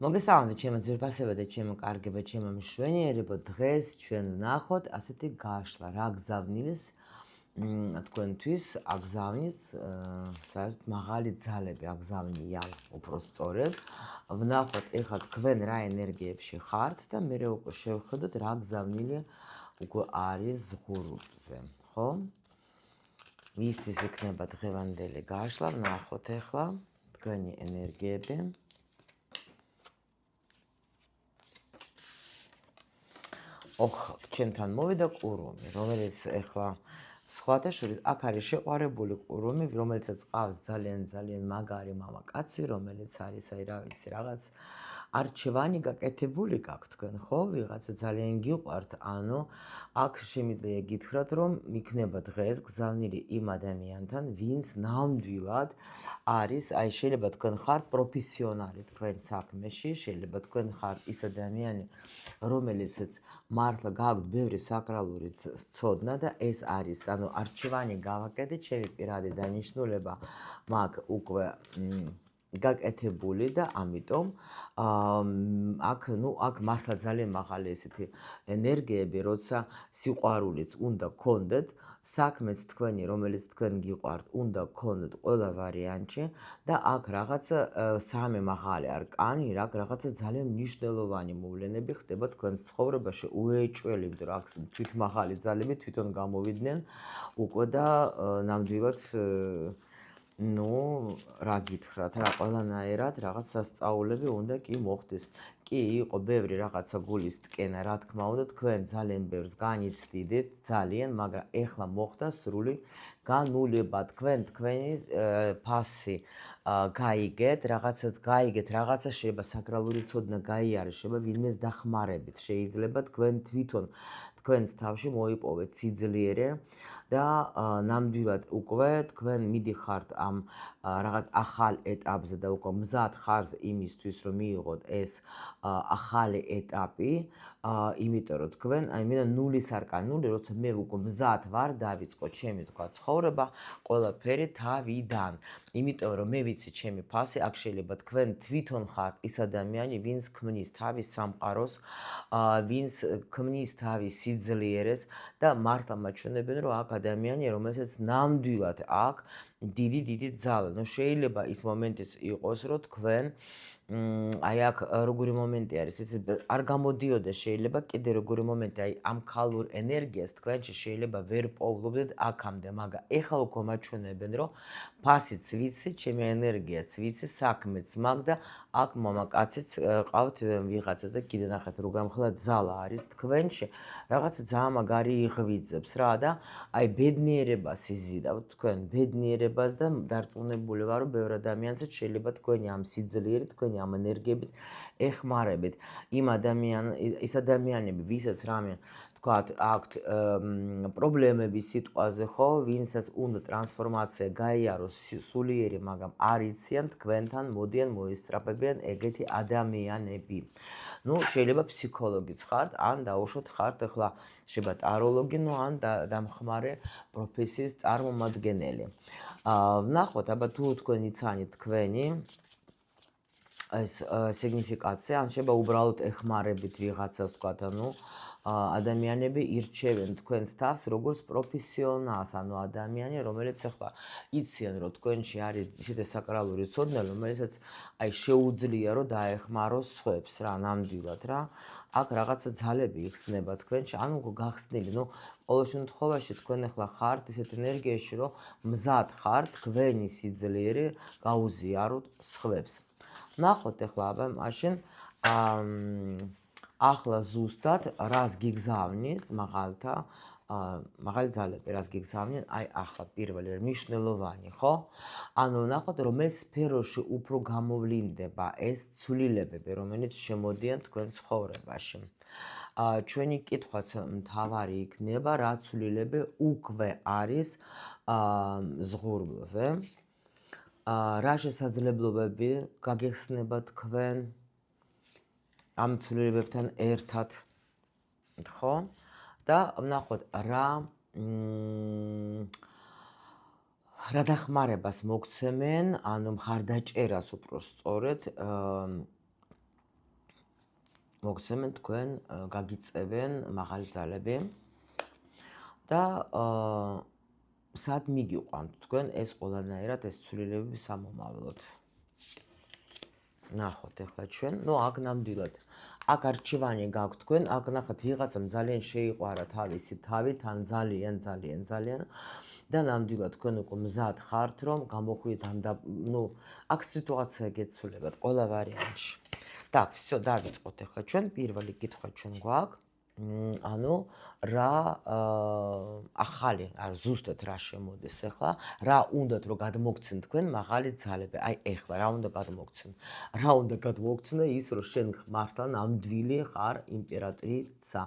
მოგესალმებით ჩემო ძვირფასებო და ჩემო კარგებო, ჩემო მშვენიერებო. დღეს ჩვენ ვნახოთ ასეთი გაშლა, რა გზავნილის თქვენთვის აგზავნის საერთოდ მაღალი ძალები აგზავნიან, უფრო სწორედ. ვნახოთ ეხლა თქვენ რა ენერგიებში ხართ და მერე უკვე შევხედოთ რა გზავნილი უკვე არის ზღურბზე, ხო? ვისთვის იქნება დღევანდელი გაშლა, ვნახოთ ეხლა თქვენი ენერგიები. ჩემთან მოვიდა ყურუმი, რომელიც ეხლა სხვათა შორის აქ არის შეყვარებული ყურუმი, რომელიცაც ყავს ძალიან მაგარი მამაკაცი, რომელიც არის რა ვიცი, რაღაც არჩევანი გაკეთებული გაქვთ თქვენ, ხო? ვიღაცა ძალიან გიყვართ, ანუ აქ შემიძლია გითხრათ, რომ იქნება დღეს გზავნილი იმ ადამიანთან, ვინც ნამდვილად არის, შეიძლება თქვენ ხართ პროფესიონალი თქვენ საქმეში, შეიძლება თქვენ ხართ ის ადამიანი, რომელიცაც მართლა გაქვთ ბევრი საკრალური ცოდნა და ეს არის, ანუ არჩევანი გავაკეთე, ჩემი პირადი დანიშნულება მაქვს უკვე გაკეთებული და ამიტომ აქ მართლა ძალიან მაღალი ესეთი ენერგიები, როცა სიყვარულიც უნდა გქონდეთ, საქმეც თქვენი, რომელიც თქვენ გიყვართ, უნდა გქონდეთ ყველა ვარიანტში და აქ რაღაცა სამი მაღალი არკანი, რაღაცა ძალიან მნიშვნელოვანი მოვლენები ხდება თქვენს ცხოვრებაში, უეჭველი, იმიტომ რომ აქ თვითმაღალი ძალები თვითონ გამოვიდნენ უკვე და ნამდვილად რა გითხრათ, რა ყველანაირად რაღაც სასწაულები უნდა კი მოხდეს. კი, იყო ბევრი რაღაცა გულის ტკენა, რა თქმა უნდა, თქვენ ძალიან ბევრს განიცდიდით, ძალიან, მაგრამ ეხლა მოხდა სრული განულება, თქვენი ფასი გაიგეთ, რაღაცა შეიძლება საკრალური ცოდნა გაიარეს, შეიძლება ვინმეს დახმარებით, შეიძლება თქვენ თვითონ თქვენს თავში მოიპოვეთ სიძლიერე და ნამდვილად უკვე თქვენ მიდიხართ ამ რაღაც ახალ ეტაპზე და უკვე მზად ხართ იმისთვის, რომ მიიღოთ ეს ახალი ეტაპი, იმიტომ რომ თქვენ, ნულის არკანი, ნული, როცა მე უკვე მზად ვარ, დავიწყო ჩემი თქვა ცხოვრება, ყველაფერი თავიდან. იმიტომ რომ მე ვიცი ჩემი ფასი, აქ შეიძლება თქვენ თვითონ ხართ ის ადამიანი, ვინც ქმნის თავის სამყაროს, ვინც ქმნის თავის სიძლიერეს და მართლა მაჩვენებენ, რომ აქ ადამიანია, რომელსაც ნამდვილად აქვს დიდი ძალა. შეიძლება ის მომენტიც იყოს, რომ თქვენ აი აქ როგორი მომენტი არის, იცით, არ გამოდიოდა შეიძლება კიდე როგორი მომენტი, აი ამ ქალურ ენერგიას თქვენში შეიძლება ვერ პოვლობდეთ აქამდე, მაგრამ ეხლა უკვე მაჩვენებენ, რომ ფასიც ვიცი, ჩემი ენერგიაც ვიცი, საქმეც მაქვს და აქ მამაკაციც ყავთ ვიღაცა და კიდე ნახეთ რომ გამხლა ძალა არის თქვენში, რაღაცა ძალიან მაგარი იღვიძებს რა და აი ბედნიერებას იზიდავთ თქვენ, ბედნიერებას და დარწმუნებული ვარ, რომ ბევრ ადამიანსაც შეიძლება თქვენი ამ სიძლიერით, თქვენი ამ ენერგიებით ეხმარებით. ის ადამიანები, ვისაც რამე თქვათ, აქვთ პრობლემები სიტყვაზე, ხო, ვინცაც უნდა ტრანსფორმაცია გაიაროს სულიერი, მაგრამ არ იციან, თქვენთან მოდიან, მოისწრაფებიან ეგეთი ადამიანები. შეიძლება ფსიქოლოგიც ხართ, ან დაუშვათ ხართ, ახლა შეიძლება ტაროლოგი, ან დამხმარე პროფესიის წარმომადგენელი. ვნახოთ, აბა თუ თქვენ იცანით თქვენი ეს სიგნიფიკაცია, ან შეიძლება უბრალოდ ეხმარებით ვიღაცას თქვათ, ადამიანები ირჩევენ თქვენს თავს როგორც პროფესიონალს, ადამიანი, რომელიც ახლა იციან, რომ თქვენში არის ისეთი საკრალური ცოდნა, რომელიცაც აი შეუძლია, რომ დაეხმაროს სხვებს რა, ნამდვილად რა. აქ რაღაცა ძალები იხსნება თქვენში, გახსნილი, ყოველ შემთხვევაში თქვენ ახლა ხართ ისეთ ენერგიაში, რომ მზად ხართ თქვენი სიძლიერე გაუზიაროთ სხვებს. ვნახოთ ახლა აბა მაშინ ახლა ზუსტად რას გიგზავნის მაღალი ძალები, რას გიგზავნიან, აი ახლა პირველი მნიშვნელოვანი, ხო? ვნახოთ, რომელ სფეროში უფრო გამოვლინდება ეს ცვლილებები, რომელიც შემოდიან თქვენ ცხოვრებაში. ჩვენი კითხვაც მთავარი იქნება, რა ცვლილები უკვე არის ზღურბლზე. რა შესაძლებლობები გაგეხსნება თქვენ ამ ცვლილებებთან ერთად, ხო? და ვნახოთ რა დახმარებას მოგცემენ, მხარდაჭერას უფრო სწორედ მოგცემენ თქვენ გაგიწევენ მაღალი ძალები და სად მიგიყვანთ თქვენ ეს ყველანაირად ეს ცვლილებები სამომავლოდ. ნახოთ ახლა ჩვენ, აქ ნამდვილად აქ არჩევანი გაქვთ თქვენ, აქ ნახეთ ვიღაცამ ძალიან შეიყვარა თავისი თავი, თან ძალიან და ნამდვილად თქვენ უკვე მზად ხართ, რომ გამოხვიდეთ ამ და აქ სიტუაცია გეცვლებათ ყველა ვარიანტში. Так, всё, დავიწყოთ ახლა ჩვენ პირველი კითხვა ჩვენ გვაქვს. ანუ რა ახალი, არ ზუსტად რა შემოდის ახლა, რა უნდათ რომ გადმოგცენ თქვენ მაღალი ძალები. აი ახლა რა უნდა გადმოგცენ? რა უნდა გადმოგცნე ის რომ შენ მართლა ნამდვილი ხარ იმპერატრიცა,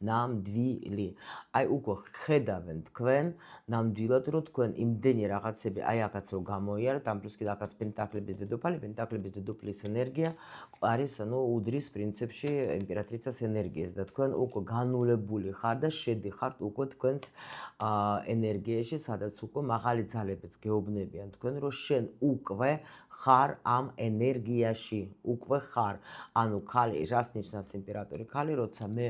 ნამდვილი. აი უკვე ხედავენ თქვენ ნამდვილად რომ თქვენ იმდენი რაღაცები აი აქაც რომ გამოიარეთ, ამ პლუს კიდე აქაც პენტაკლების დედოფლის ენერგია არის უდრის პრინციპში იმპერატრიცას ენერგიას და თქვენ უკვე განულებული ხარ და შედიხართ უკვე თქვენს ენერგიაში, სადაც უკვე მაღალი ძალებიც გეუბნებიან თქვენ, რომ შენ უკვე ხარ ამ ენერგიაში, უკვე ხარ. ანუ ქალი, რას ნიშნავს იმპერატორი ქალი, როცა მე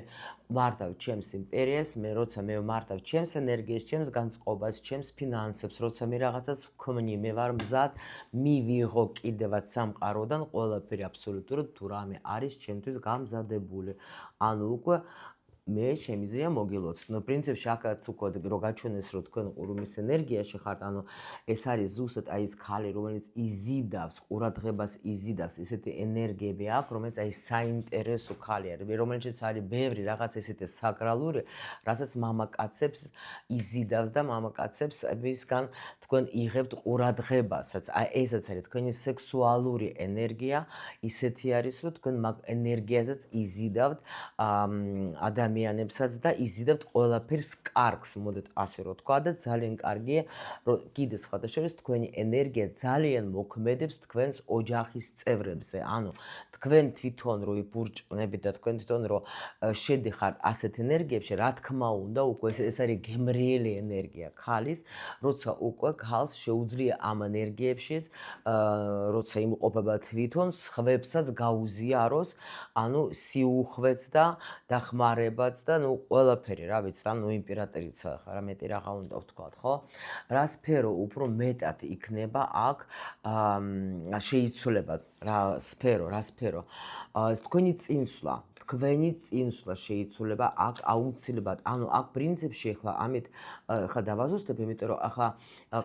მართავ ჩემს იმპერიას, როცა მე მართავ ჩემს ენერგიას, ჩემს განწყობას, ჩემს ფინანსებს, როცა მე რაღაცას ვქმნი, მე ვარ მზად მივიღო კიდევაც სამყაროდან ყველაფერი აბსოლუტურად თუ რამე არის ჩემთვის გამზადებული. ანუ უკვე მე შემიძლია მოგილოცნო. პრინციპში აქაც უკვე რო გაჩვენეს რომ თქვენ ყურუმის ენერგიაში ხართ, ანუ ეს არის ზუსტად აი ეს ქალი, რომელიც იზიდავს, ყურადღებას იზიდავს, ესეთი ენერგიები აქვს, რომელიც აი საინტერესო ქალი არის, რომელშიც არის ბევრი რაღაც ესეთი საკრალური, რასაც მამაკაცებს იზიდავს და მამაკაცებისგან თქვენ იღებთ ყურადღებასაც. აი ესაც არის თქვენი სექსუალური ენერგია, ისეთი არის, რომ თქვენ მაგ ენერგიაზეც იზიდავთ ადამიანებსაც და იზიდავთ ყველაფერს კარგს, მოდით ასე რომ თქვა და ძალიან კარგია, რომ კიდე სხვადასხვა თქვენი ენერგია ძალიან მოქმედებს თქვენს ოჯახის წევრებზე. ანუ თქვენ თვითონ რო იბურჭნებით და თქვენ თვითონ რო შედიხართ ასეთ ენერგიებში, რა თქმა უნდა, უკვე ეს არის გემრიელი ენერგია ქალის, როცა უკვე ქალს შეუძლია ამ ენერგიებში, როცა იმყოფება თვითონ, სხვებსაც გაუზიაროს, ანუ სიუხვეც და დახმარებაც და ყველაფერი, რა ვიცი, იმპერატრიცა ხარ, მეტი რაღა უნდა ვთქვათ, ხო? რა სფერო უფრო მეტად იქნება აქ შეიცვლება, რა სფერო? თქვენი წინსვლა შეიცვლება აქ აუცილებლად. ანუ აქ პრინციპში ახლა ამით ახლა დავაზუსტებ, იმიტომ რომ ახლა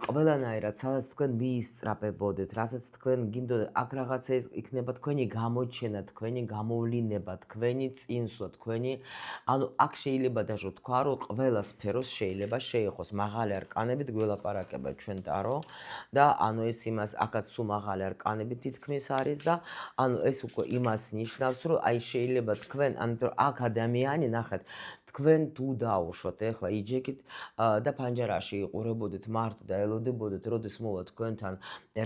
ყველანაირად სადაც თქვენ მიისწრაფებოდეთ, რასაც თქვენ გინდოდეთ, აქ რაღაცა იქნება თქვენი გამოჩენა, თქვენი გამოვლინება, თქვენი წინსვლა, თქვენი ანუ აქ შეიძლება დაჟო თქვა, რომ ყველა სფეროს შეიძლება შეეხოს მაღალი არკანებით გველაპარაკება ჩვენ ტარო და ანუ ეს იმას აქაც სულ მაღალი არკანებით თითქმის არის და ანუ ეს უკვე იმას ნიშნავს, რომ აი შეიძლება თქვენ, ამიტომ აქ ადამიანი ნახეთ, თქვენ თუ დაუშვათ, ახლა იჯეკით და ფანჯარაში იყურებოდეთ მარტო და ელოდებოდეთ, როდის მოვა თქვენთან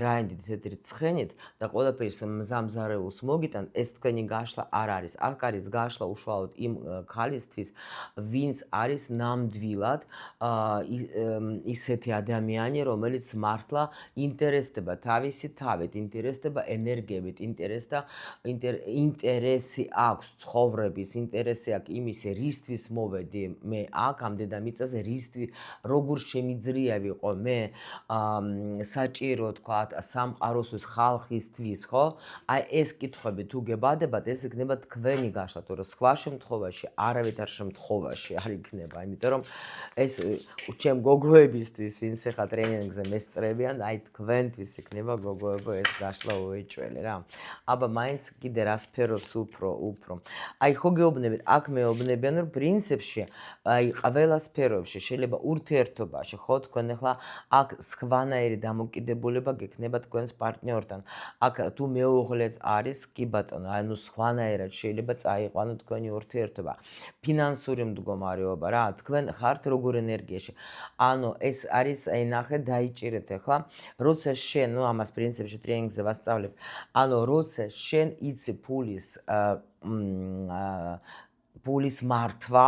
რაინდით ესეთი ცხენით და ყველაფერს მზამზარეულს მოგიტან, ეს თქვენი გაშლა არ არის. აქ არის გაშლა უშუალოდ იმ ქალისთვის, ვინც არის ნამდვილად ისეთი ადამიანი, რომელიც მართლა ინტერესდება თავისი თავით, ინტერესდება ენერგიებით, ინტერესი აქვს ცხოვრების, ინტერესი აქვს იმის, რისთვის მოვედი მე აქ ამ დედამიწაზე, როგორ შემიძლია ვიყო მე საჭირო თქვა სამყაროსთვის, ხალხისთვის, ხო? აი ეს კითხვები თუ გებადებათ, ეს იქნება თქვენი გაშლა, თორე სხვა შემთხვევაში არავითარ შემთხვევაში არ იქნება, იმიტომ რომ ეს ჩემ გოგოებისთვის, ვინც ახლა ტრენინგზე მესწრებიან, აი თქვენთვის იქნება გოგოებო ეს გაშლა უეჭველი რა. აბა მაინც კიდე რა სფეროს უფრო. აი ხო გეუბნებით, აქ მეუბნებიან, რომ პრინციპში აი ყველა სფეროში შეიძლება ურთიერთობაში, ხო, თქვენ ახლა აქ სხვანაირი დამოკიდებულება გექნება თქვენს პარტნიორთან. აქ თუ მეუღლეც არის, კი ბატონო, ანუ სხვანაირად შეიძლება წაიყვანო თქვენი ურთიერთობა. ფინანსური მდგომარეობა რა, თქვენ ხართ როგორ ენერგიაში. ანუ ეს არის, აი ნახეთ, დაიჭირეთ ახლა, როცა შენ, ამას პრინციპში ტრენინგზე ვასწავლებ. ანუ როცა შენ იცი ფულის მართვა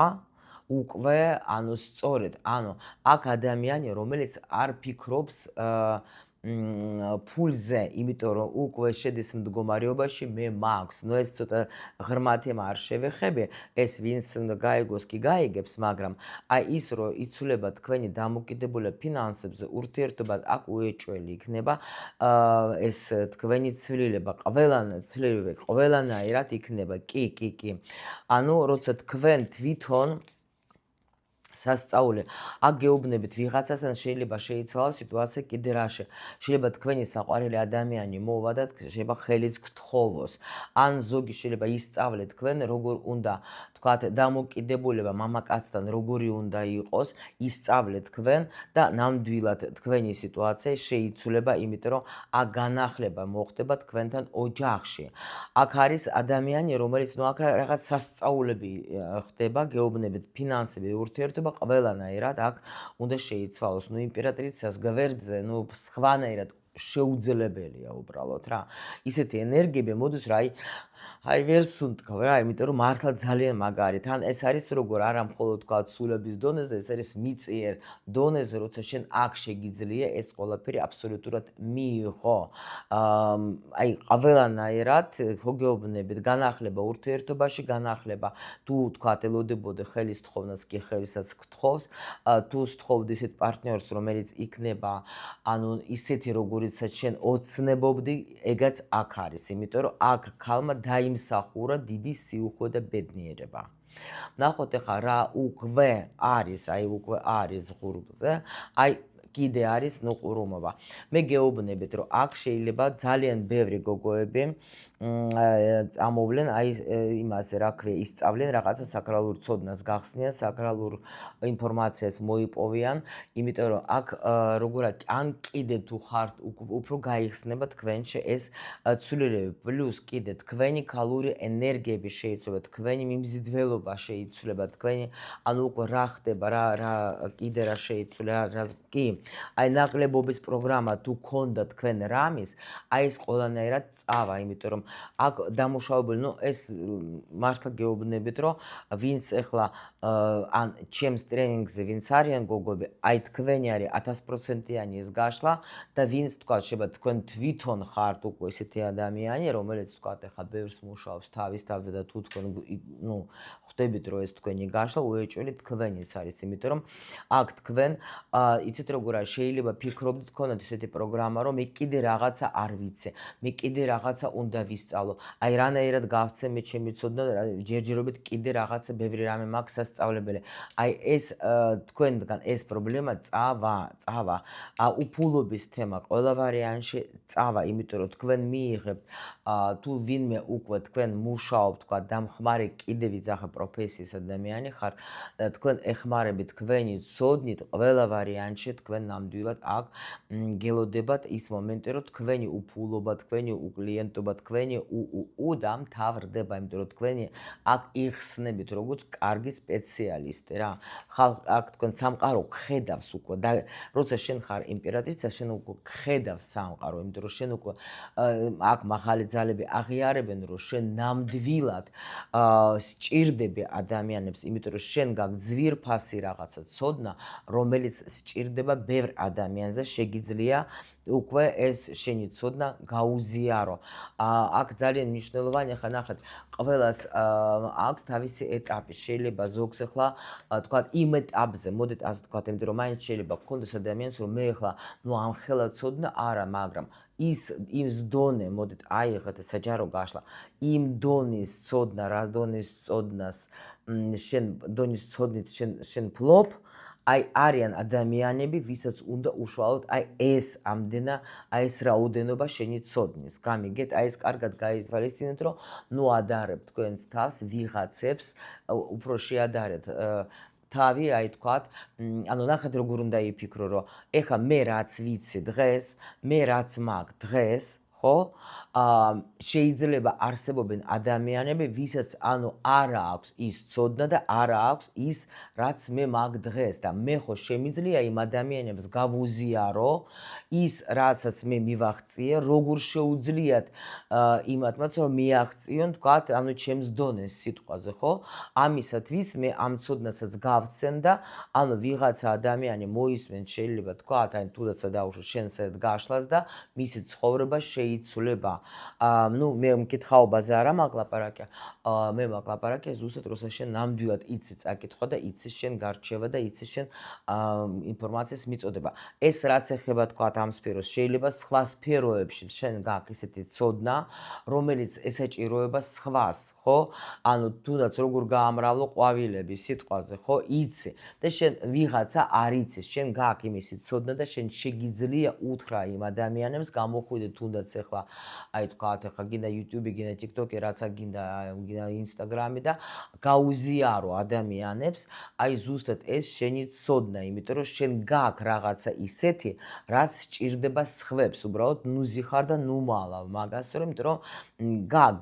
უკვე, ანუ სწორედ, ანუ აქ ადამიანი, რომელიც არ ფიქრობს ფულზე, იმიტომ რომ უკვე შედის მდგომარეობაში, მე მაქვს. ნუ ეს ცოტა ღრმა თემა არ შევეხები, ეს ვინც უნდა გაიგოს კი გაიგებს, მაგრამ აი ის რომ იცვლება თქვენი დამოკიდებულება ფინანსებზე, ურთიერთობა აქ უეჭველი იქნება. ეს თქვენი ცვლილება ყველანაირად იქნება. კი. ანუ როცა თქვენ თვითონ სასწაული აქ გეუბნებით ვიღაცას, ან შეიძლება შეიცვალოს სიტუაცია კიდე რაში. შეიძლება თქვენი საყვარელი ადამიანი მოვა და შეიძლება ხელიც გთხოვოს. ან ზოგი შეიძლება ისწავლეთ თქვენ როგორ უნდა თქვათ დამოკიდებულება მამაკაცთან როგორი უნდა იყოს, ისწავლეთ თქვენ და ნამდვილად თქვენი სიტუაცია შეიცვლება, იმიტომ რომ აქ განახლება მოხდება თქვენთან ოჯახში. აქ არის ადამიანი, რომელიც აქ რაღაც სასწაულები ხდება, გეუბნებით ფინანსები, ურთიერთობა ყველანაირად აქ უნდა შეიცვალოს. იმპერატრიცას გვერდზე, სხვანაირად შეუძლებელია უბრალოდ რა. ისეთი ენერგიები მოდის რა, აი ვერ სუნთქავ რა, იმიტომ რომ მართლა ძალიან მაგარი. თან ეს არის როგორ არა მხოლოდ თქვა სულების დონეზე, ეს არის მიწიერ დონეზე, როცა შენ აქ შეგიძლია ეს ყველაფერი აბსოლუტურად მიიღო. აი ყველანაირად გეუბნებით განახლება ურთიერთობაში, განახლება თუ თქვა ელოდებოდე ხელის თხოვნას კი ხელისაც გთხოვს, თუ სთხოვდი ისეთ პარტნიორს, რომელიც იქნება ანუ ისეთი როგორიცაც შენ ოცნებობდი, ეგაც აქ არის, იმიტომ რომ აქ ქალმა დაიმსახურა დიდი სიუხვე და ბედნიერება. ნახოთ ახლა რა უკვე არის ღურბზე, აი კიდე არის ყურუმობა. მე გეუბნებით რომ აქ შეიძლება ძალიან ბევრი გოგოები წამოვლენ, აი იმას რა ქვია, ისწავლენ რაღაცა საკრალურ ცოდნას გახსნიან, საკრალურ ინფორმაციას მოიპოვიან, იმიტომ რომ აქ როგორ ან კიდე თუ ხართ უფრო გაიხსნება თქვენში ეს ცვლილებები, პლუს კიდე თქვენი ქალური ენერგიები შეიცვლება, თქვენი მიმზიდველობა შეიცვლება, თქვენი ანუ უკვე რა ხდება, რა კიდე რა შეიცვლება, რა კი, აი ნაკლებობის პროგრამა თუ ქონდა თქვენ რამის, აი ეს ყველანაირად წავა, იმიტომ რომ აქ დამუშავებული, ეს მართლა გეუბნებით, რომ ვინც ახლა ან ჩემს ტრენინგზე ვინც არიან გოგოები, აი თქვენი არის 1000%-იანი ეს გაშლა და ვინც თქვა შეიძლება თქვენ თვითონ ხართ უკვე ესეთი ადამიანი, რომელიც თქვა ახლა ბევრს მუშაობს თავის თავზე და თუ თქვენ ხვდებით რომ ეს თქვენი გაშლა უეჭველი თქვენიც არის, იმიტომ რომ აქ თქვენ იცით როგორ არის, შეიძლება ფიქრობდით გქონდათ ესეთი პროგრამა, რომ მე კიდე რაღაცა არ ვიცი, მე კიდე რაღაცა უნდა ვისწავლო, აი რანაირად გავცემეთ ჩემი ცოდნა, ჯერჯერობით კიდე რაღაცა ბევრი რამე მაქვს სასწავლებელი. აი ეს თქვენგან ეს პრობლემა წავა, უფულობის თემა ყველა ვარიანტში წავა, იმიტომ რომ თქვენ მიიღებთ თუ ვინმე უკვე თქვენ მუშაობთ, თქვა დამხმარე კიდე ვიძახე პროფესიის ადამიანი ხარ, თქვენ ეხმარებით თქვენი ცოდნით ყველა ვარიანტში თქვენ ნამდვილად აქ გელოდებათ ის მომენტი, რომ თქვენი უფულობა, თქვენი უკლიენტობა, თქვენი და მთავრდება, იმიტომ რომ თქვენი აქ იხსნებით როგორც კარგი სპეციალისტი რა. აქ თქვენ სამყარო გხედავს უკვე და როცა შენ ხარ იმპერატრიცა, შენ უკვე გხედავს სამყარო, იმიტომ რომ შენ უკვე აქ მაღალი ძალები აღიარებენ, რომ შენ ნამდვილად სჭირდები ადამიანებს, იმიტომ რომ შენ გაქვს ძვირფასი რაღაცა ცოდნა, რომელიც სჭირდება ბევრ ადამიანს და შეგიძლია უკვე ეს შენი ცოდნა გაუზიარო. აქ ძალიან მნიშვნელოვანია, ხა ნახეთ, ყველას აქვს თავისი ეტაპი, შეიძლება ზოგს ახლა თქვა იმ ეტაპზე, მოდით ასე თქვა, იმიტომ რომ მაინც შეიძლება გქონდეს ადამიანს, რომ მე ახლა ამ ხელა ცოდნა არა, მაგრამ ის დონე, მოდით აიღეთ საჯარო გაშლა, იმ დონის ცოდნა, რა დონის ცოდნას შენ დონის ცოდნით შენ ფლობ, აი არიან ადამიანები, ვისაც უნდა უშუალოდ აი ეს ამდენა, აი ეს რაოდენობა შენი ცოდნის. გამიგეთ, აი ეს კარგად გაითვალისწინეთ, რომ ადარებთ თქვენს თავს ვიღაცებს, უფრო შეადარეთ თავი, აი თქვათ, ანუ ნახეთ როგორ უნდა იფიქრო, რომ ეხა მე რაც ვიცი დღეს, მე რაც მაქვს დღეს, ხო? შეიძლება არსებობენ ადამიანები, ვისაც არა აქვს ის ცოდნა და არა აქვს ის, რაც მე მაგ დღეს და მე ხო შემიძლია იმ ადამიანებს გავუზიარო ის, რაცაც მე მივაღწიე, როგორ შეუძლიათ იმათმაც რომ მიაღწიონ, თქვათ, ჩემს დონეს სიტყვაზე, ხო? ამისათვის მე ამ ცოდნასაც გავცემ და ვიღაცა ადამიანი მოისმენთ, შეიძლება თქვათ, თუდაცა დაუშვათ შენს გაშლას და მისი ცხოვრება შეიცვლება. მე მკითხაობაზე არა მაკლაპარაკია, მე მაკლაპარაკია ზუსტად როცა შენ ნამდვილად იცი წაკითხვა და იცი შენ გარჩევა და იცი შენ ინფორმაციის მიწოდება. ეს რაც ეხება თქვათ ამ სფეროს, შეიძლება სხვა სფეროებში შენ გაქვს ისეთი ცოდნა, რომელიც ესაჭიროება სხვას, ხო? თუნდაც როგორ გაამრავლო ყვავილები სიტყვაზე, ხო? იცი და შენ ვიღაცა არ იცის, შენ გაქვს იმისი ცოდნა და შენ შეგიძლია უთხრა იმ ადამიანებს, გამოხვიდე თუნდაც ახლა თქვათ, ახლა გინდა YouTube, გინდა TikTok, რაცა გინდა Instagram და გაუზიარო ადამიანებს, ზუსტად ეს შენი ცოდნა, იმიტომ რომ შენ გაქვს რაღაცა ისეთი, რაც სჭირდება სხვებს, უბრალოდ ნუზი ხარ და ნუმალავ მაგას, იმიტომ რომ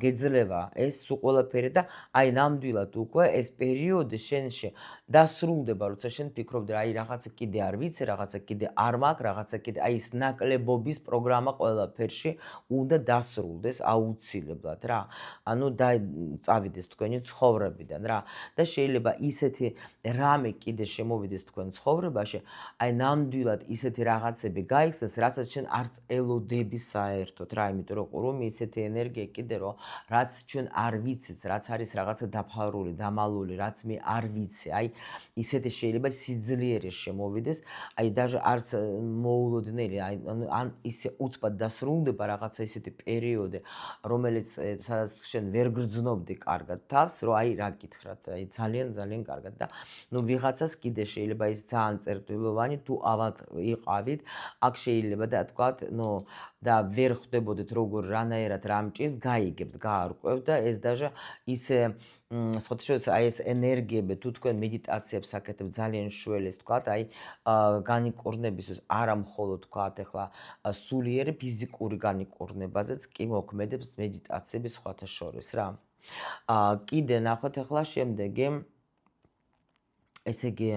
გეძლევა ეს ყველაფერი და ნამდვილად უკვე ეს პერიოდი შენში დასრულდება, როცა შენ ფიქრობდი, რაღაცა კიდე არ ვიცი, რაღაცა კიდე არ მაქვს, რაღაცა კიდე ის ნაკლებობის პროგრამა ყველაფერში უნდა დასრულდეს აუცილებლად რა. წავიდეს თქვენი ცხოვრებიდან რა და შეიძლება ისეთი რამე კიდე შემოვიდეს თქვენ ცხოვრებაში, ნამდვილად ისეთი რაღაცები გაიხსნას, რასაც შენ არც ელოდები საერთოდ რა, იმიტომ რომ ყურუმი ისეთი ენერგია კიდე რომ რაც ჩვენ არ ვიცით, რაც არის რაღაცა დაფარული, დამალული, რაც მე არ ვიცი, ისეთი შეიძლება სიძლიერე შემოვიდეს, даже არც მოულოდნელი, ან ისე უცბად დასრულდება რაღაცა ისეთი პერიოდი, რომელიც სადაც შენ ვერ გრძნობდი კარგად თავს, რომ რა გითხრათ, ძალიან კარგად და ვიღაცას კიდე შეიძლება ის ძალიან წერტილოვანი თუ ავად იყავით, აქ შეიძლება და თქვათ, და ვერ ხვდებოდით როგორ რანაირად რამჭის, გაიგებთ, გაარკვევთ და ეს даже ისე სხვათა შორის ეს ენერგიები თუ თქვენ მედიტაციებს აკეთებთ ძალიან შველის, თქვათ, განიკურნებისთვის არა მხოლოდ თქვათ, ახლა სულიერი ფიზიკური განიკურნებაზეც კი მოქმედებს მედიტაციები სხვათა შორის რა. კიდე ნახოთ ახლა შემდეგი, ესე იგი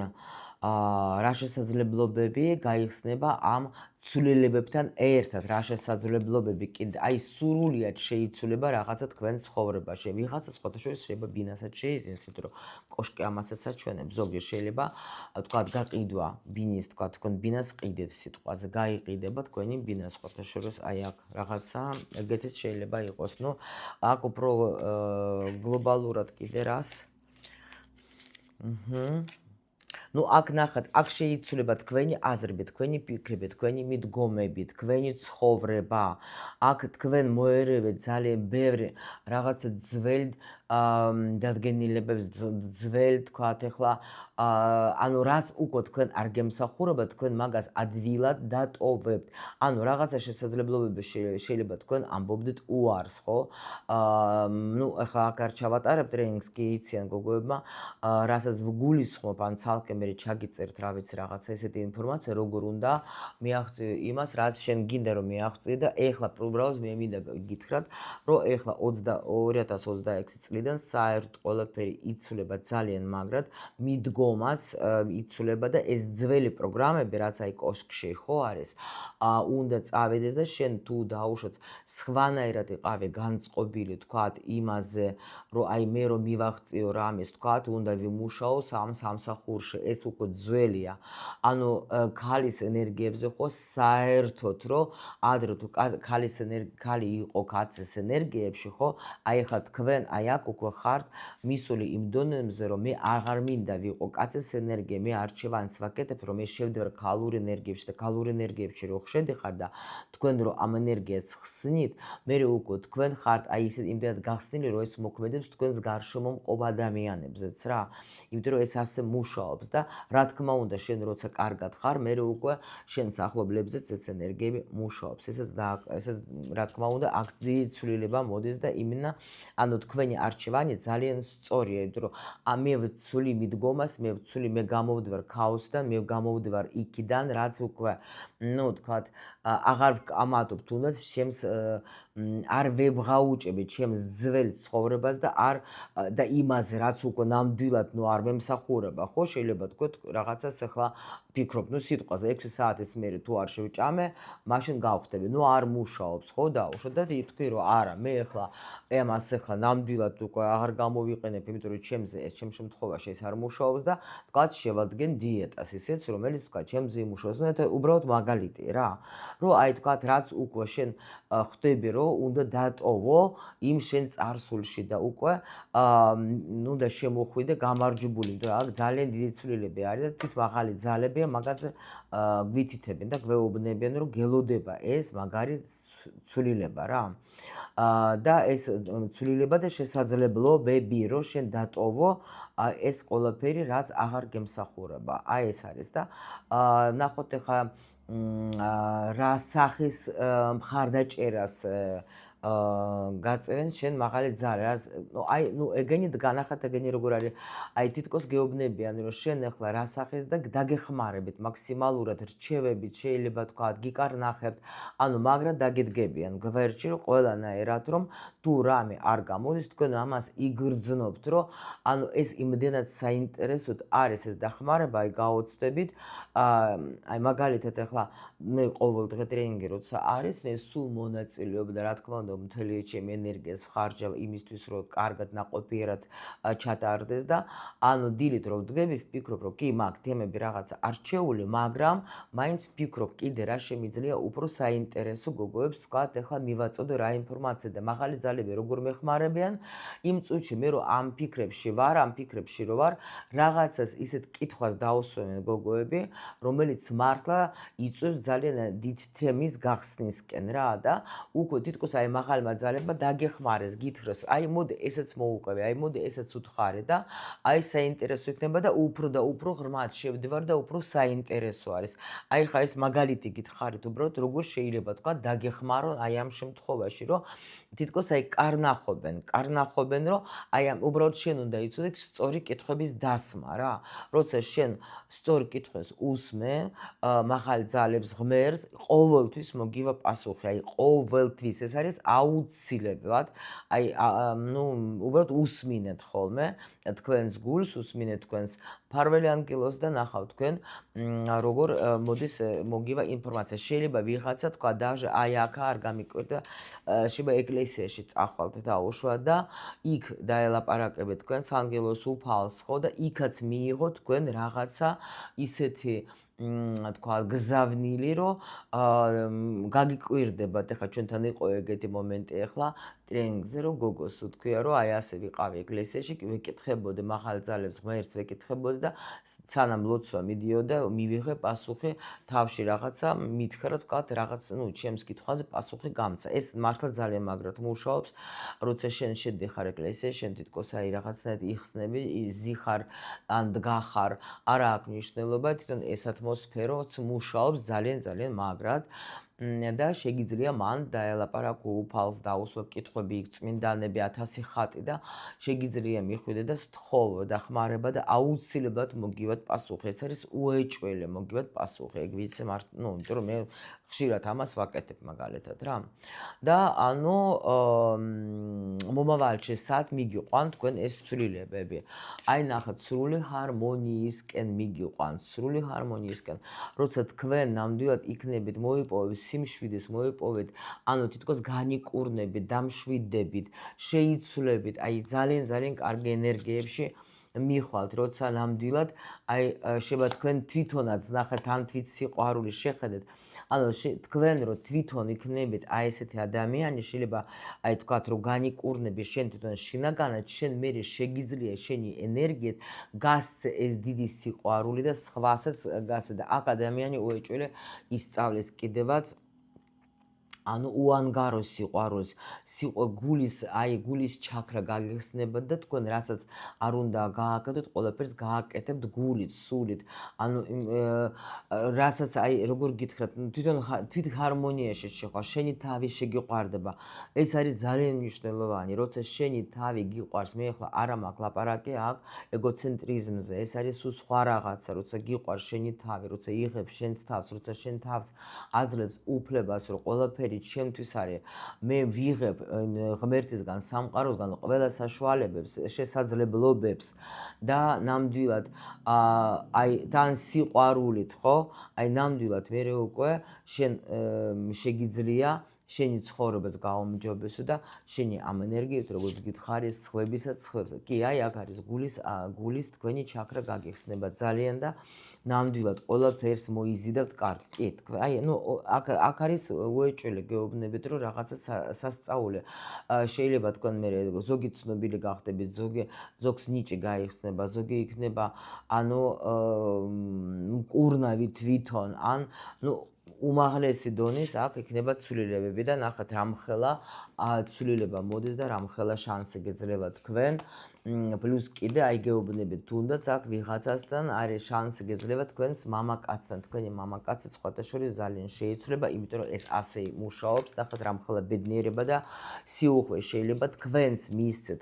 რა შესაძლებლობები გაიხსნება ამ ცვლილებებთან ერთად, რა შესაძლებლობები კიდე სრულიად შეიცვლება რაღაცა თქვენ ცხოვრებაში. ვიღაცა სხვათა შორის შეიძლება ბინასაც შეიძინოს, იმიტომ რომ კოშკი ამასაც აჩვენებს, ზოგიერთ შეიძლება თქვათ გაყიდვა ბინის, თქვათ თქვენ ბინას ყიდეთ სიტყვაზე, გაიყიდება თქვენი ბინა სხვათა შორის აქ რაღაცა ეგეთიც შეიძლება იყოს. აქ უფრო გლობალურად კიდე რას აქ ნახეთ, აქ შეიცვლება თქვენი აზრები, თქვენი ფიქრები, თქვენი მიდგომები, თქვენი ცხოვრება. აქ თქვენ მოერევეთ ძალიან ბევრი რაღაცა ძველი დადგენილებებს, ძველი თქვათ ახლა რაც უკვე თქვენ არ გემსახურება, თქვენ მაგას ადვილად დატოვებთ. რაღაცა შესაძლებლობები შეიძლება თქვენ ამბობდით უარს, ხო? ახლა აქ არ ჩავატარებ ტრენინგს, კი იციან გოგოებმა, რასაც ვგულისხმობ, ან ცალკე მე ჩაგიწერთ რა ვიცი რაღაცა ესეთი ინფორმაცია, როგორ უნდა მიაღწიო იმას, რაც შენ გინდა რომ მიაღწიე და ეხლა უბრალოდ მე მინდა გითხრათ, რომ ეხლა 2026 წლიდან საერთოდ ყველაფერი იცვლება ძალიან მაგრად, მიდგომაც იცვლება და ეს ძველი პროგრამები, რაც კოშკში ხო არის, უნდა წავიდეს და შენ თუ დაუშვათ სხვანაირად იყავი განწყობილი, თქვათ, იმაზე, რომ მე რომ მივაღწიო რამეს, თქვათ, უნდა ვიმუშაო სამსახურში, ეს უკვე ძველია. ქალის ენერგიებზე ხო საერთოდ, რომ ადრე თუ ქალი იყო კაცის ენერგიებში, ხო, ახლა თქვენ აქ უკვე ხართ მისული იმ დონეზე, რომ მე აღარ მინდა ვიყო კაცის ენერგია, მე არჩევანს ვაკეთებ, რომ მე შევდივარ ქალურ ენერგიებში და ქალურ ენერგიებში რო შედიხარ და თქვენ რო ამ ენერგიას ხსნით, მე უკვე თქვენ ხართ ისე იმდენად გახსნილი, რომ ეს მოქმედებს თქვენს გარშემო მყოფ ადამიანებზეც რა. იმიტომ რომ ეს ასე მუშაობს და რა თქმა უნდა, შენ როცა კარგად ხარ, მე უკვე შენს ახლობლებზეც ეს ენერგიები მუშაობს. ესეც რა თქმა უნდა, აქ დიდი ცვლილება მოდის და იმენა, თქვენი არჩევანი ძალიან სწორია, იმიტომ რომ მე ვცვლი მიდგომას, მე ვცვლი, მე გამოვდივარ ქაოსიდან, მე გამოვდივარ იქიდან, რაც უკვე, ну, თქვათ, აღარ ვკამათობ თუნდაც ჩემს არ ვეღაუჭები ჩემს ძველ ცხოვრებას და იმაზე, რაც უკვე ნამდვილად, ну, არ მემსახურება, ხო? შეიძლება თქვათ რაღაცას ახლა ფიქრობ, ну, სიტყვაზე 6 საათის მერე თუ არ შევჭამე, მაშინ გავხდები, ну, არ მუშაობს, ხო, დაუშვათ და თქვი, რომ არა, მე ახლა ამას ახლა ნამდვილად უკვე აღარ გამოვიყენებ, იმიტომ რომ ეს ჩემ შემთხვევაში ეს არ მუშაობს და თქვათ შევადგენ დიეტას, ისეც, რომელიც თქვათ ჩემზე იმუშაოს, ну, это უბრალოდ მაგალითია რა. რომ აი თქვათ რაც უკვე შენ ხვდები რომ უნდა დატოვო იმ შენ წარსულში და უკვე ну და შემოხვიდე გამარჯვებული, იმიტომ რომ აქ ძალიან დიდი ცვლილები არის და თვით მაღალი ძალებია მაგაზე გვითითებენ და გვეუბნებიან რომ გელოდება ეს მაგარი ცვლილება რა. და ეს ცვლილება და შესაძლებლობები რომ შენ დატოვო ეს ყველაფერი რაც აღარ გემსახურება. აი ეს არის და ნახოთ ახლა რა სახის მხარდაჭერას გაწერენ შენ მაღალი ძალა რა აი ნუ ეგენი განახათ ეგენი როგორ არის აი თითქოს გეუბნებიან რომ შენ ახლა რა სახის და დაგეხმარებით მაქსიმალურად რჩევებით შეიძლება თქვა გიკარნახებთ ანუ მაგრად დაგედგებიან გვერდში რომ ყველანაირად რომ თუ რამე არ გამოდის თქვენ ამას იგრძნობთ რომ ანუ ეს იმდენად საინტერესოდ არის ეს დახმარება აი გაოცდებით აი მაგალითად ახლა მე ყოველდღე ტრენინგი როცა არის მე სულ მონაწილეობ და რა თქმა უნდა მთელი ჩემი ენერგიას ვხარჯავ იმისთვის რომ კარგად ნაყოფიერად ჩატარდეს და ანუ დილით რო ვდგები ვფიქრობ რომ კი მაგ თემები რაღაცა არჩეული მაგრამ მაინც ვფიქრობ კიდე რა შემიძლია უფრო საინტერესო გოგოებს ვთქვათ ახლა მივაწოდო რა ინფორმაცია და მაღალი ძალები როგორ მეხმარებიან იმ წუთში მე რომ ამ ფიქრებში რომ ვარ რაღაცას ისეთ კითხვას დაუსვენ გოგოები რომელიც მართლა იწვევს ძალიან დიდ თემის გახსნისკენ რა და უკვე თითქოს აი მაღალმა ძალებმა დაგეხმარეს გითხროს აი მოდი ესეც მოუყვები აი მოდი ესეც უთხარი და აი საინტერესო იქნება და უფრო ღრმად შევდივარ და უფრო საინტერესო არის აი ხა ეს მაგალითი გითხარით უბრალოდ როგორ შეიძლება თქვა დაგეხმარო აი ამ შემთხვევაში რომ თითქოს აი კარნახობენ რომ აი ამ უბრალოდ შენ უნდა იცოდე სწორი კითხვების დასმა რა როცა შენ სწორი კითხვას უსმე მაღალი ძალებს ღმერთს ყოველთვის მოგივა პასუხი აი ყოველთვის ეს არის აუცილებლად აი ნუ უბრალოდ უსმინეთ ხოლმე თქვენს გულს უსმინეთ თქვენს ფარველი ანგელოზს და ნახავთ თქვენ როგორ მოდის მოგივა ინფორმაცია შეიძლება ვიღაცა თქვა даже აი აქ არ გამიკვირდა შეიძლება ეკლესიაში წახვალთ და უშვა და იქ დაელაპარაკებთ თქვენს ანგელოზს უფალს ხო და იქაც მიიღოთ თქვენ რაღაცა ისეთი თქვა გზავნილი რომ გაგიკვირდებათ ეხლა ჩვენთან იყო ეგეთი მომენტი ეხლა ტრენინგზე რომ გოგოს უთქვია რომ აი ასე ვიყავი ეკლესიაში ვეკითხებოდი მაღალ ძალებს ღმერთს ვეკითხებოდი და სანამ ლოცვა მიდიოდა მივიღე პასუხი თავში რაღაცა მითხრა რომ თქვა რაღაც ნუ ჩემს კითხვაზე პასუხი გამცა ეს მართლა ძალიან მაგრად მუშაობს როცა შენ შედიხარ ეკლესიაში შენ თითქოს აი რაღაცნაირად იხსნები ზიხარ ან დგახარ არა აქვს მნიშვნელობა თვითონ ეს ატმოსფეროც მუშაობს ძალიან მაგრად და შეგიძლია მან დაელაპარაკო უფალს დაუსვა კითხვები იქ წმინდანები 1000 ხატი და შეგიძლია მიხვიდე და სთხოვო დახმარება და აუცილებლად მოგივათ პასუხი ეს არის უეჭველი მოგივათ პასუხი ეგ ვიცი ნუ იმიტომ რომ მე ხშირად ამას ვაკეთებ მაგალითად რა და ანუ მომავალში სად მიგიყვან თქვენ ეს ცვლილებები აი ნახეთ სრული ჰარმონიისკენ მიგიყვან სრული ჰარმონიისკენ როცა თქვენ ნამდვილად იქნებით მოიპოვეთ სიმშვიდეს მოიპოვეთ ანუ თითქოს განიკურნებით დამშვიდებით შეიცვლებით აი ძალიან კარგი ენერგიებში მიხვალთ როცა ნამდვილად აი შეიძლება თქვენ თვითონაც ნახეთ ან თვით სიყვარული შეხედეთ ანუ თქვენ რო თვითონ იქნებით აი ესეთი ადამიანი შეიძლება აი თქვათ რომ განიკურნები შენ თვითონ შინაგანად შენ მე შეგიძლია შენი ენერგიით გასცე ეს დიდი სიყვარული და სხვასაც გასცე და აქ ადამიანი უეჭველი ისწავლის კიდევაც ანუ უანგარო სიყვარულს, გულის ჩაქრა გაგიხსნება და თქვენ რასაც არ უნდა გააკეთოთ, ყველაფერს გააკეთებთ გულით, სულით. ანუ რასაც როგორ გითხრათ, თვით ჰარმონიაში შეყვარ, შენი თავი შეგიყვარდება. ეს არის ძალიან მნიშვნელოვანი, როცა შენი თავი გიყვარს, მე ახლა არ მაქვს ლაპარაკი აქ ეგოცენტრიზმზე, ეს არის სულ სხვა რაღაცა, როცა გიყვარს შენი თავი, როცა იღებს შენს თავს, როცა შენ თავს აძლევს უფლებას, რომ ყველაფერი ჩემთვის არის, მე ვიღებ ღმერთისგან, სამყაროსგან ყველა საშუალებებს, შესაძლებლობებს და ნამდვილად თან სიყვარულით, ხო? ნამდვილად მე უკვე შენ შეგიძლია შენი ცხოვრებას გაუმჯობესო და შენი ამ ენერგიით, როგორც გითხარი, სხვებისაც სხვებს. კი, აქ არის გულის თქვენი ჩაქრა გაგიხსნება ძალიან და ნამდვილად ყველაფერს მოიზიდავთ კარგ. კი, აქ არის უეჭველი გეუბნებით, რომ რაღაცა სასწაული. შეიძლება თქვენ მე ზოგი ცნობილი გახდებით, ზოგს ნიჭი გაიხსნება, ზოგი იქნება მკურნავი თვითონ, ან უმაღლესი დონის აქ იქნება ცვლილებები და ნახეთ რამხელა ცვლილება მოდის და რამხელა შანსი გეძლევა თქვენ. პლუს კიდე გეუბნებით, თუნდაც აქ ვიღაცასთან არის შანსი გეძლევა თქვენს მამაკაცთან, თქვენი მამაკაცი სხვათა შორის ძალიან შეიცვლება, იმიტომ რომ ეს ასე მუშაობს, ნახეთ რამხელა ბედნიერება და სიუხვე შეიძლება თქვენს მისცეთ.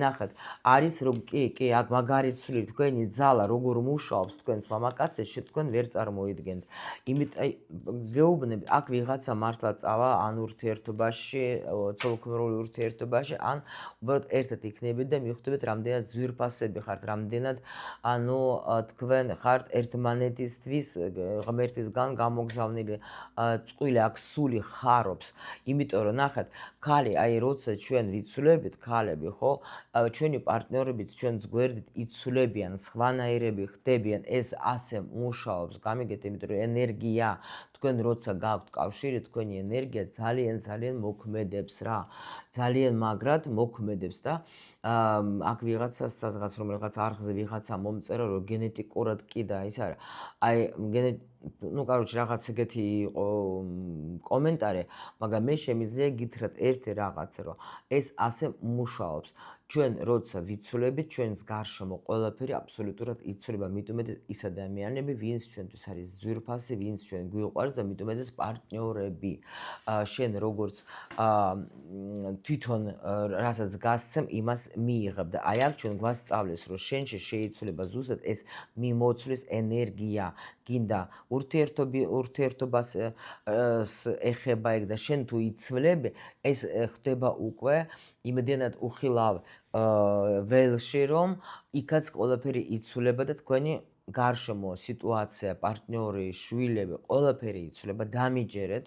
ნახეთ, არის რომ კი, აქ მაგარი ცვლილი თქვენი ძალა როგორ მუშაობს თქვენს მამაკაცში, თქვენ ვერ წარმოიდგენთ. გეუბნებით, აქ ვიღაცა მართლა წავა ან ურთიერთობაში, ცოლ-ქმრულ ურთიერთობაში, ან უბრალოდ ერთად იქნებით და მიხვდებით, რამდენად ძვირფასები ხართ, რამდენად თქვენ ხართ ერთმანეთისთვის ღმერთისგან გამოგზავნილი წყვილი, აქ სული ხარობს. იმიტომ რომ ნახეთ, ქალი, როცა ჩვენ ვიცვლებით, ქალები, ხო, ჩვენი პარტნიორებით ჩვენს გვერდით იცვლებიან, სხვანაირები ხდებიან, ეს ასე მუშაობს, გამიგეთ, იმიტომ რომ ენერგია, თქვენ როცა გაქვთ კავშირი, თქვენი ენერგია ძალიან მოქმედებს რა. ძალიან მაგრად მოქმედებს და აქ ვიღაცას სადღაც რომელიღაც არხზე ვიღაცა მომწერა, რომ გენეტიკურად კი და ის არა. რაღაც ეგეთი იყო კომენტარი, მაგრამ მე შემიძლია გითხრათ ერთი რაღაცა, რომ ეს ასე მუშაობს. ჩვენ როცა ვიცვლებით, ჩვენს გარშემო ყველაფერი აბსოლუტურად იცვლება, მithumetes ის ადამიანები, ვინც ჩვენთვის არის ძვირფასი, ვინც ჩვენ გვიყვარს და mithumetes პარტნიორები. შენ როგორც თვითონ რასაც გასცემ, იმას მიიღებ და აქ ჩვენ გვასწავლეს, რომ შენში შეიცვლება ზუსტად ეს მიმოცვლის ენერგია. გინდა ურთიერთობას ეხება ეგ და შენ თუ იცვლები, ეს ხდება უკვე იმდენად უხილავ ველში, რომ იქაც ყველაფერი იცვლება და თქვენი გარშემო სიტუაცია, პარტნიორი, შვილები, ყველაფერი იცვლება, დამიჯერეთ.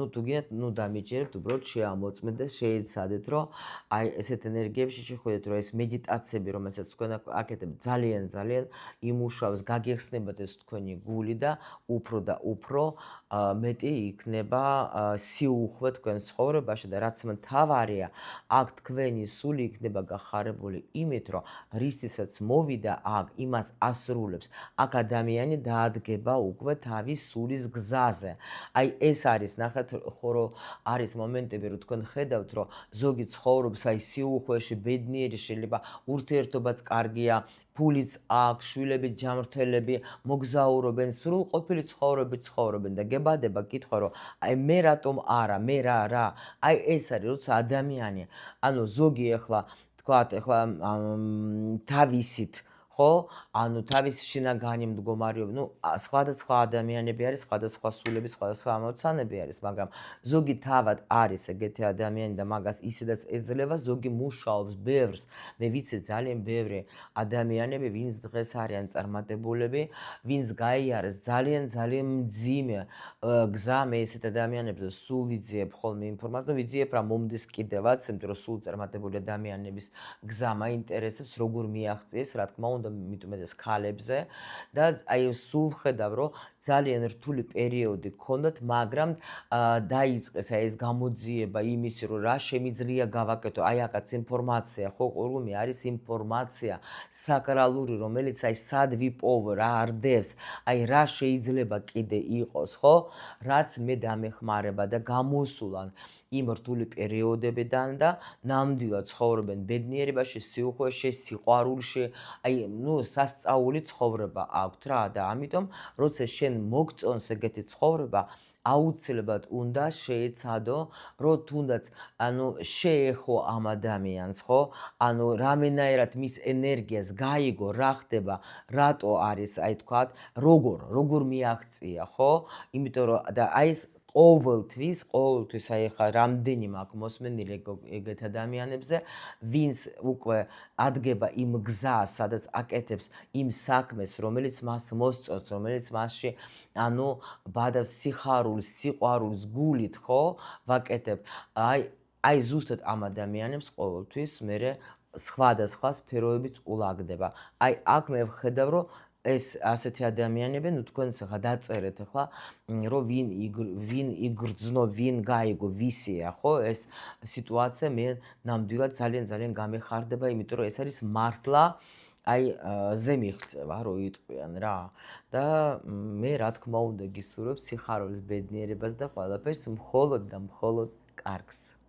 თუ გინდათ, დამიჯერებთ, უბრალოდ შეამოწმეთ და შეიცადეთ, რომ ესეთ ენერგიებში შეხვიდეთ, რომ ეს მედიტაციები, რომელსაც თქვენ აკეთებთ, ძალიან იმუშავს, გაგეხსნებათ ეს თქვენი გული და უფრო მეტი იქნება სიუხვე თქვენ ცხოვრებაში და რაც მთავარია, აქ თქვენი სული იქნება გახარებული იმით, რომ რისთვისაც მოვიდა აქ, იმას ასრულებს. აქ ადამიანი დაადგება უკვე თავის სულის გზაზე. ეს არის, ნახეთ, ხო, არის მომენტები, რომ თქვენ ხედავთ, რომ ზოგი ცხოვრობს სიუხვეში, ბედნიერი, შეიძლება ურთიერთობაც კარგია, ფულიც აქვს, შვილები ჯანმრთელები, მოგზაურობენ, სრულყოფილი ცხოვრებით ცხოვრობენ და გებადება, კითხვა, რომ მე რატომ არა, მე რა. ეს არის, როცა ადამიანი, ზოგი ახლა თქვათ, თავისით, ხო? თავის შინაგანი მდგომარეობა, სხვადასხვა ადამიანები არის, სხვადასხვა სულები, სხვადასხვა ამოცანები არის, მაგრამ ზოგი თავად არის ეგეთი ადამიანი და მაგას ისედაც ეძლევა, ზოგი მუშაობს ბევრს. მე ვიცი ძალიან ბევრი ადამიანები, ვინც დღეს არიან წარმატებულები, ვინც გაიარეს ძალიან მძიმე გზა, მე ესეთ ადამიანებზე სულ ვიძიებ ხოლმე ინფორმაციას, ვიძიებ რა მომდის კიდევაც, იმიტომ რომ სულ წარმატებული ადამიანების გზა მაინტერესებს, როგორ მიაღწიეს, რა თქმა უნდა, უნდა მithumetes ქალებზე და აი სულ ვხედავ რომ ძალიან რთული პერიოდი გქონდათ, მაგრამ დაიწყეს აი ეს გამოძიება იმისი რომ რა შემიძლია გავაკეთო, აი აკაც ინფორმაცია, ხო, ყურუმი არის ინფორმაცია საკრალური, რომელიც აი სად ვიპოვო, რა არდევს, აი რა შეიძლება კიდე იყოს, ხო? რაც მე დამეხმარება და გამოსულან იმ რთული პერიოდებიდან და ნამდვილად ცხოვრობენ ბედნიერებაში, სიუხვეში, სიყვარულში, აი, სასწაული ცხოვრება აქვთ რა და ამიტომ როცა შენ მოგწონს ეგეთი ცხოვრება, აუცილებლად უნდა შეეცადო, რომ თუნდაც შეეხო ამ ადამიანს, ხო? რამენაერად მის ენერგიას გაიგო, რა ხდება, რატო არის, აი თქვათ, როგორ მიაღწია, ხო? იმიტომ რომ და აი ეს ყოველთვის აი ხა რამდენი მაქვს მოსმენილი ეგეთ ადამიანებზე, ვინც უკვე ადგება იმ გზას, სადაც აკეთებს იმ საქმეს, რომელიც მას მოსწონს, რომელიც მასში ბადავს სიხარულს, სიყვარულს, გულით, ხო, ვაკეთებ. აი ზუსტად ამ ადამიანებს ყოველთვის მერე სხვადასხვა სფეროებიც ულაგდება. აი აქ მე ვხედავ, რომ ეს ასეთი ადამიანები, თქვენც ახლა დაწერეთ ახლა, რომ ვინ იგრძნო, ვინ გაიგო, ვისია, ხო, ეს სიტუაცია მე ნამდვილად ძალიან გამეხარდება, იმიტომ რომ ეს არის მართლა აი ზემიღწევა რო იტყვიან რა და მე რა თქმა უნდა გისურვებ სიხარულის, ბედნიერებას და ყველაფერს მხოლოდ და მხოლოდ კარგს.